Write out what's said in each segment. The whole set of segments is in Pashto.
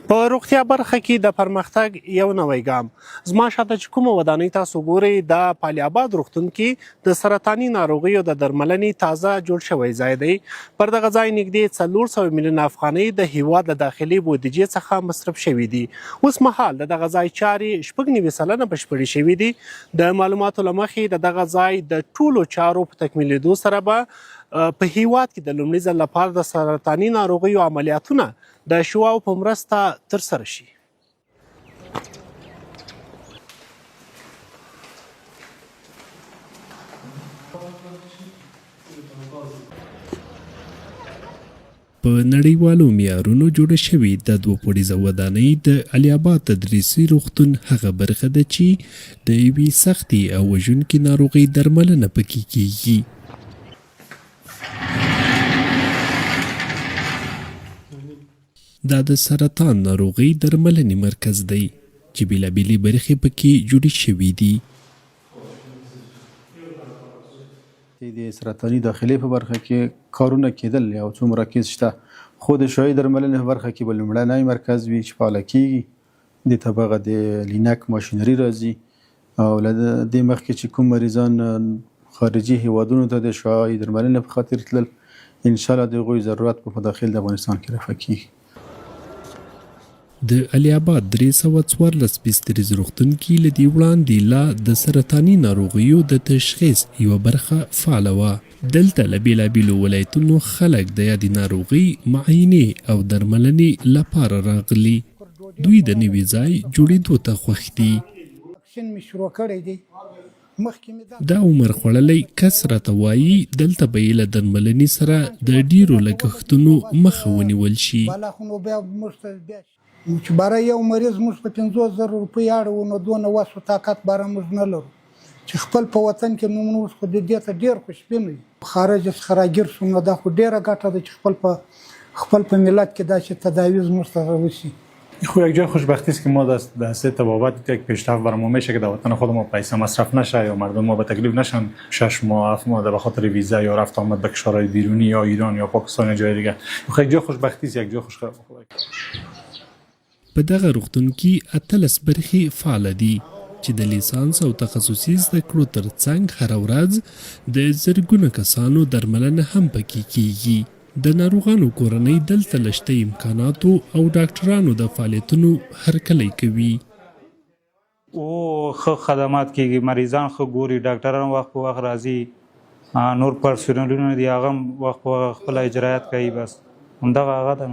په روغتیا برخه کې د پرمختګ یو نوی ګام. زما شاته چې کومه ودانۍ تاسو ګورئ د پالي اباد روغتون کې د سرطاني ناروغیو د درملنې تازه جوړ شوی ځای دی. پر دغه ځای نږدې 400 میلیونه افغانۍ د هیواد د داخلي بودیجې څخه مصرف شوي دي. اوس مهال د دغه ځای چارې 96% بشپړې شوي دي. د معلوماتو له مخې د دغه ځای د ټولو چارو په تکمیلېدو سره به په هیواد کې د لومړي ځل لپاره د سرطاني ناروغیو عملیاتونه د شواو په مرسته ترسره شي. په نړیوالو معیارونو جوړه شوې د 2 پوړیزه ودانۍ د علي اباد تدریسي روغتون هغه برخه ده چې د یوې سختې او وژونکې ناروغۍ درملنه پکې کیږي. دا د سرطان ناروغۍ درملنې مرکز دی چې بیلابیلې برخې پکې جوړې شوي دي. د سرطاني داخلي په برخه کې کارونه کېدل یو څو مراکز شته، خو د شایي درملنې په برخه کې به لومړنی مرکز وي چې فعاله کېږي. د طبقه د لینک ماشینري راځي او له دې مخکې چې کوم مریضان خارجي هیوادونو ته د شایي درملنې په خاطر تلل، انشاءالله د هغوی ضرورت په داخل د افغانستان کې رفع کېږي. د علي اباد 314 بستریز روغتون کې له دې وړاندې لا د سرطاني ناروغیو د تشخیص یوه برخه فعاله وه. دلته له بېلابېلو ولایتونو خلک د یادې ناروغۍ معاینې او درملنې لپاره راغلي. دوی د نوي ځای جوړېدو ته خوښ دي. دا عمر خوړلی کس راته وایي دلته به یې له درملنې سره د ډیرو لګښتونو مخه ونیول شي. چې برای یو مریض موږ په 50,000 روپۍ اړوو، نو دونه وس او طاقت برای موږ نه لرو چې خپل په وطن کې نو موږ خو د دې ته ډېر خوشبین یو. خارج څخه راګیر شو نو دا خو ډېره ګټه ده چې خپل په ملت کې داسې تداوی موږ سره وشي. خب یک جای خوشبختی است که ما در سه تبابت یک پیشرفت برامون میشه که در وطن خودمون پیسه مصرف نشه یا مردم ما به تکلیف نشن 6 ماه 7 ماه به خاطر ویزا یا رفت آمد به کشورهای بیرونی یا ایران یا پاکستان یا جای دیگه. خب یک جای خوشبختی است، یک جای خوشبختی. په دغه روغتون کې 18 برخې فعاله دي چې د لیسانس او تخصصي زده کړو ترڅنګ هره ورځ د زرګونه کسانو درملنه هم پکې کیږي. د ناروغانو کورنۍ دلته له شته امکاناتو او ډاکټرانو د فعالیتونو هرکلی کوي. او ښه خدمات کیږي، مریضان ښه ګوري، ډاکټران وخت په وخت راځي، نور پرسونلونه دي هغه هم وخت په وخت خپل اجرایات کوي. بس همدغه هغه ده.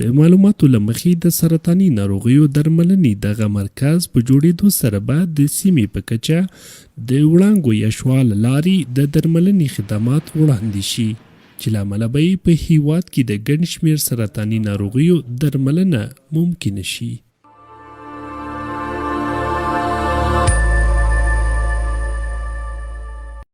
د معلوماتو له مخې د سرطاني ناروغیو درملنې دغه مرکز په جوړېدو سره به د سیمې په کچه د وړانګو یا شوا له لارې د درملنې خدمات وړاندې شي چې له امله به یې په هیواد کې د ګڼ شمېر سرطاني ناروغیو درملنه ممکنه شي.